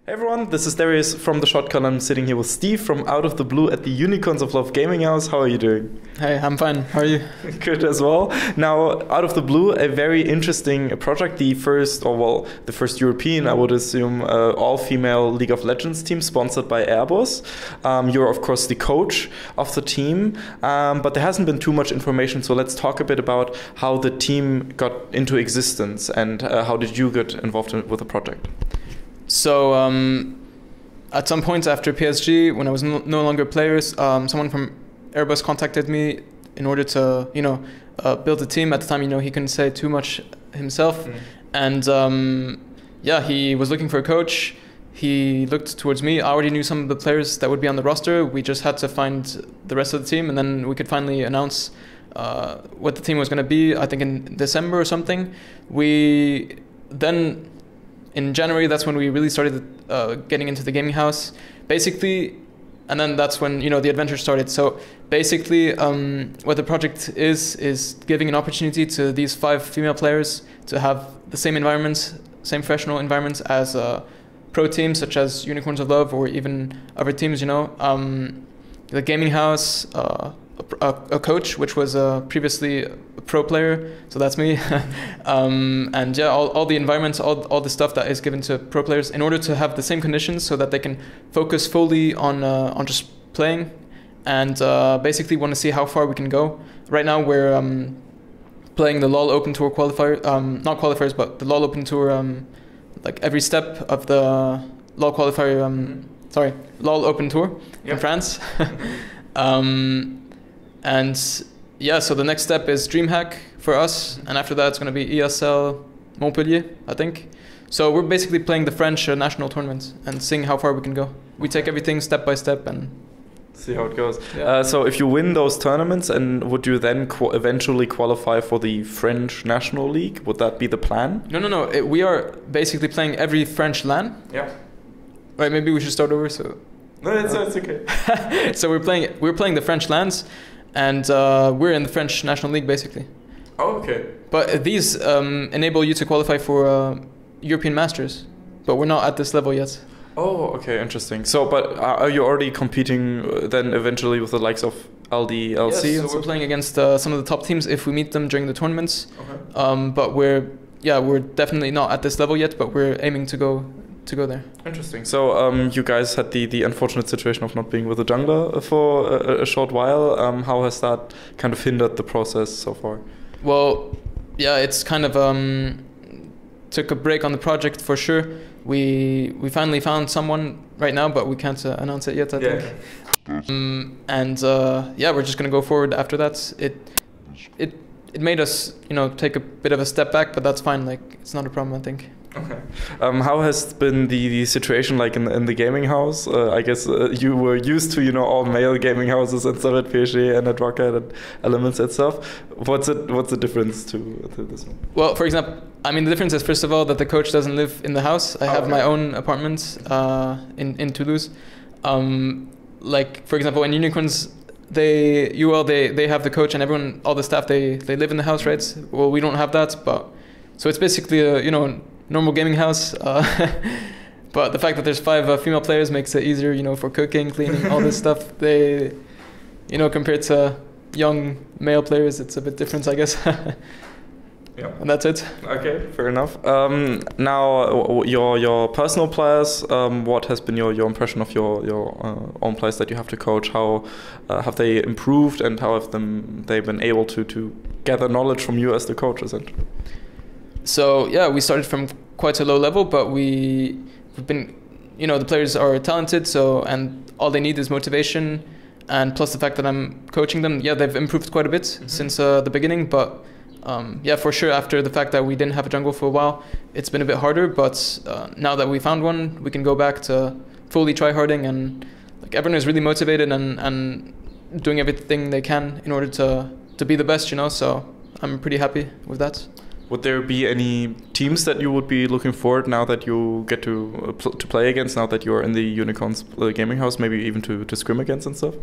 Hey everyone, this is Darius from the Shotcaller. I'm sitting here with Steve from Out of the Blue at the Unicorns of Love Gaming House. How are you doing? Hey, I'm fine. How are you? Good as well. Now, Out of the Blue, a very interesting project. The first European, I would assume, all-female League of Legends team sponsored by Airbus. You're, of course, the coach of the team, but there hasn't been too much information. So let's talk a bit about how the team got into existence and how did you get involved with the project? So, at some point after PSG, when I was no longer players, someone from Airbus contacted me in order to, build a team. At the time, he couldn't say too much himself. And he was looking for a coach. He looked towards me. I already knew some of the players that would be on the roster. We just had to find the rest of the team, and then we could finally announce what the team was going to be, I think in December or something. In January, that's when we really started getting into the gaming house, basically, and then that's when the adventure started. So basically, what the project is giving an opportunity to these 5 female players to have the same environments, same professional environments as pro teams such as Unicorns of Love or even other teams. The gaming house, a coach, which was previously a pro player, so that's me, and all the environments, all the stuff that is given to pro players in order to have the same conditions so that they can focus fully on just playing, and basically want to see how far we can go. Right now we're playing the LoL Open Tour qualifier, not qualifiers, but the LoL Open Tour, like every step of the LoL qualifier, LoL Open Tour in France. So the next step is DreamHack for us, and after that it's going to be ESL Montpellier, I think. So we're basically playing the French national tournament and seeing how far we can go. We take everything step by step and see how it goes. Yeah. So if you win those tournaments, and would you then eventually qualify for the French National League? Would that be the plan? No. We are basically playing every French LAN. Yeah. Right, maybe we should start over. So. No, it's okay. So we're playing the French LANs, and we're in the French National League basically. Oh, okay. But these enable you to qualify for European Masters, but we're not at this level yet. Oh, okay, interesting. So, but are you already competing then eventually with the likes of LDLC? Yes, so we're playing against some of the top teams if we meet them during the tournaments. Okay. But we're definitely not at this level yet, but we're aiming to go there. Interesting. So you guys had the unfortunate situation of not being with a jungler for a short while. How has that kind of hindered the process so far? Well, yeah, it's kind of took a break on the project for sure. We finally found someone right now, but we can't announce it yet, I think. We're just gonna go forward after that. It made us, take a bit of a step back, but that's fine. Like, it's not a problem, I think. Okay. How has been the situation like in the gaming house? I guess you were used to all male gaming houses and stuff at PSG and at Rocket and Elements and stuff. What's the difference to this one? Well, for example, the difference is first of all that the coach doesn't live in the house. I have my own apartment in Toulouse. Like for example, in Unicorns, they have the coach and everyone, all the staff, they live in the house, right? Well, we don't have that, but so it's basically a normal gaming house, but the fact that there's 5 female players makes it easier, for cooking, cleaning, all this stuff. They, compared to young male players, it's a bit different, I guess. Yeah. And that's it. Okay, fair enough. Now, your personal players, what has been your impression of your own players that you have to coach? How have they improved, and how have they been able to gather knowledge from you as the coach, essentially? So we started from quite a low level, but we've been, the players are talented, and all they need is motivation, and plus the fact that I'm coaching them. Yeah, they've improved quite a bit since the beginning, but for sure after the fact that we didn't have a jungle for a while, it's been a bit harder. But now that we found one, we can go back to fully tryharding, and like everyone is really motivated and doing everything they can in order to be the best. So I'm pretty happy with that. Would there be any teams that you would be looking forward now that you get to play against, now that you're in the Unicorns gaming house, maybe even to scrim against and stuff?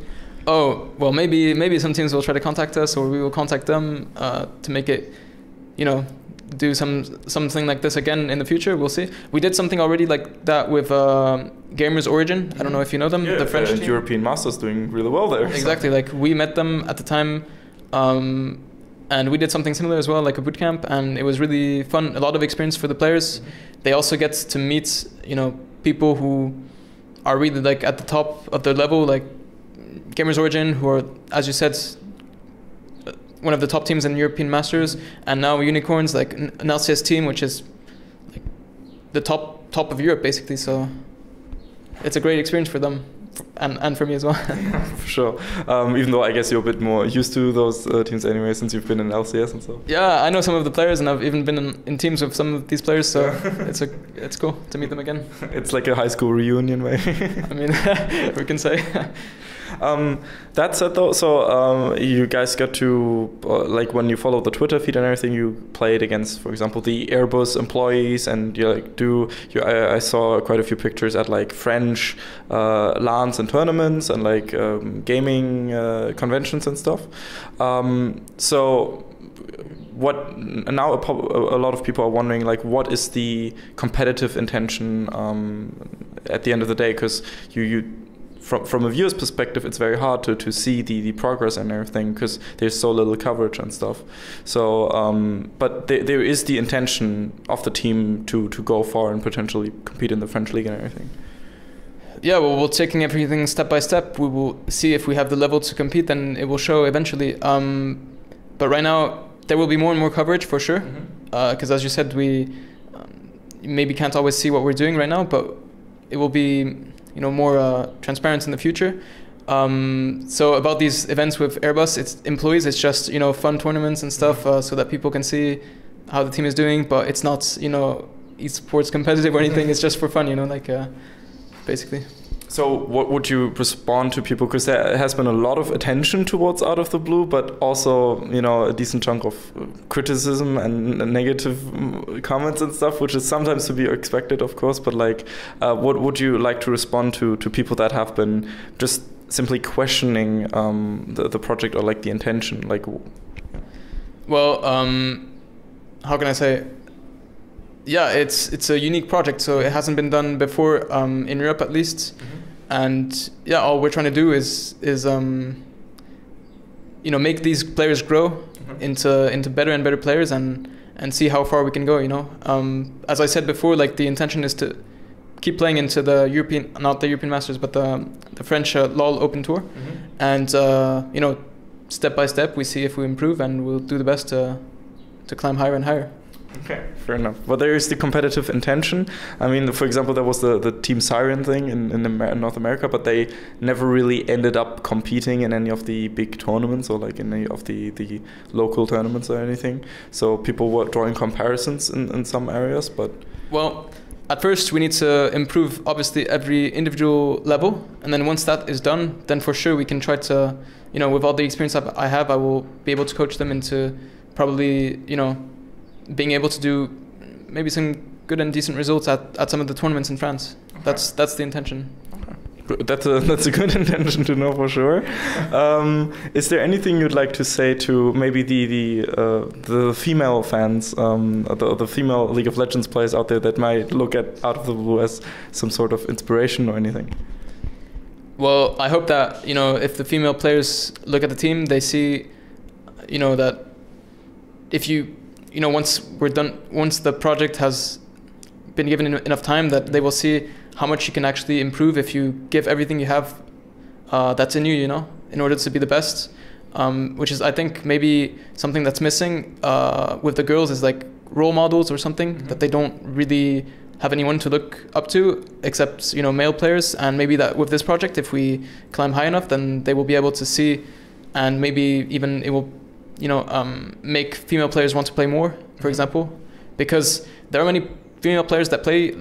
Oh, well, maybe some teams will try to contact us, or we will contact them to make it, do something like this again in the future. We'll see. We did something already like that with Gamers Origin. I don't know if you know them. Yeah, the French team. European Masters doing really well there. Exactly. Like we met them at the time, and we did something similar as well, like a boot camp, and it was really fun. A lot of experience for the players. They also get to meet, people who are really like at the top of their level, like Gamers Origin, who are, as you said, one of the top teams in European Masters, and now Unicorns, like an LCS team, which is like the top of Europe basically. So it's a great experience for them, and for me as well. For sure. Even though I guess you're a bit more used to those teams anyway, since you've been in LCS and so. Yeah, I know some of the players, and I've even been in teams with some of these players. So it's cool to meet them again. It's like a high school reunion, way. I mean, we can say. That said, though, so you guys got to like when you follow the Twitter feed and everything, you played against, for example, the Airbus employees, and you like I saw quite a few pictures at like French LANs and tournaments and like gaming conventions and stuff. So what now a lot of people are wondering, like, what is the competitive intention at the end of the day? Because you from a viewer's perspective, it's very hard to see the progress and everything because there's so little coverage and stuff. So, but there is the intention of the team to go far and potentially compete in the French league and everything. Yeah, well, we're taking everything step by step. We will see if we have the level to compete, and it will show eventually. But right now, there will be more and more coverage for sure. Because as you said, we maybe can't always see what we're doing right now, but it will be more transparent in the future. So about these events with Airbus, it's employees, it's just, fun tournaments and stuff, so that people can see how the team is doing, but it's not, esports competitive or anything, it's just for fun, basically. So what would you respond to people? Because there has been a lot of attention towards Out of the Blue, but also, a decent chunk of criticism and negative comments and stuff, which is sometimes to be expected, of course. But like, what would you like to respond to people that have been just simply questioning the project or like the intention? Like, well, how can I say? Yeah, it's a unique project, so it hasn't been done before in Europe at least. And yeah, all we're trying to do is make these players grow into better and better players and see how far we can go. As I said before, like the intention is to keep playing into the not the European Masters, but the French LOL Open Tour, and step by step we see if we improve, and we'll do the best to climb higher and higher. Okay, fair enough. But there is the competitive intention. I mean, for example, there was the Team Siren thing in North America, but they never really ended up competing in any of the big tournaments or like in any of the local tournaments or anything. So people were drawing comparisons in some areas, but... Well, at first we need to improve, obviously, every individual level. And then once that is done, then for sure we can try to, with all the experience I have, I will be able to coach them into probably, being able to do maybe some good and decent results at some of the tournaments in France. Okay. That's the intention. Okay. That's a good intention to know for sure. Is there anything you'd like to say to maybe the female fans, the female League of Legends players out there that might look at Out of the Blue as some sort of inspiration or anything? Well, I hope that if the female players look at the team, they see that if you once we're done, once the project has been given enough time, that they will see how much you can actually improve if you give everything you have that's in you, in order to be the best. Which is, I think, maybe something that's missing with the girls is like role models or something, that they don't really have anyone to look up to except, male players. And maybe that with this project, if we climb high enough, then they will be able to see, and maybe even it will make female players want to play more, for example, because there are many female players that play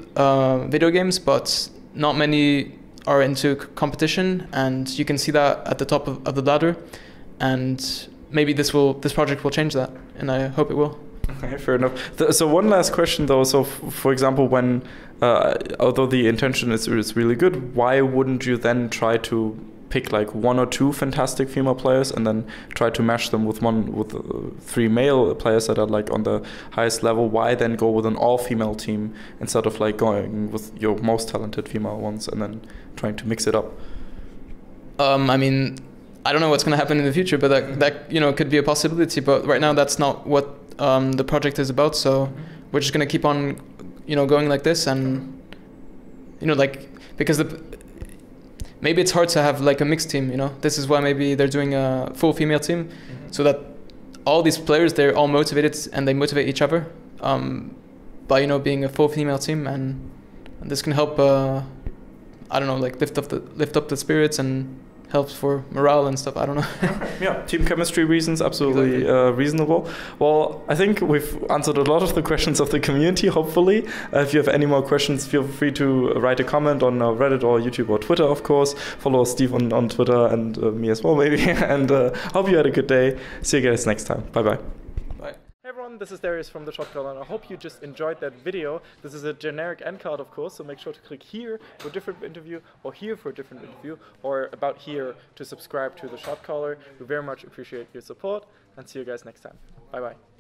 video games, but not many are into competition, and you can see that at the top of the ladder, and maybe this project will change that, and I hope it will. Okay, fair enough. So one last question though. So for example, when although the intention is really good, why wouldn't you then try to pick like 1 or 2 fantastic female players and then try to match them with 3 male players that are like on the highest level? Why then go with an all-female team instead of like going with your most talented female ones and then trying to mix it up? I mean, I don't know what's going to happen in the future, but that you know, could be a possibility. But right now, that's not what the project is about. So we're just going to keep on, you know, going like this, and you know, like, because maybe it's hard to have like a mixed team. You know, this is why maybe they're doing a full female team, so that all these players, they're all motivated and they motivate each other by, you know, being a full female team, and this can help. I don't know, like lift up the spirits and helps for morale and stuff. I don't know. Yeah, team chemistry reasons, absolutely reasonable. Well, I think we've answered a lot of the questions of the community, hopefully. If you have any more questions, feel free to write a comment on Reddit or YouTube or Twitter, of course. Follow Steve on Twitter and me as well, maybe. And hope you had a good day. See you guys next time. Bye-bye. Hey everyone, this is Darius from the Shotcaller, and I hope you just enjoyed that video. This is a generic end card, of course, so make sure to click here for a different interview, or here for a different interview, or about here to subscribe to the Shotcaller. We very much appreciate your support, and see you guys next time. Bye bye.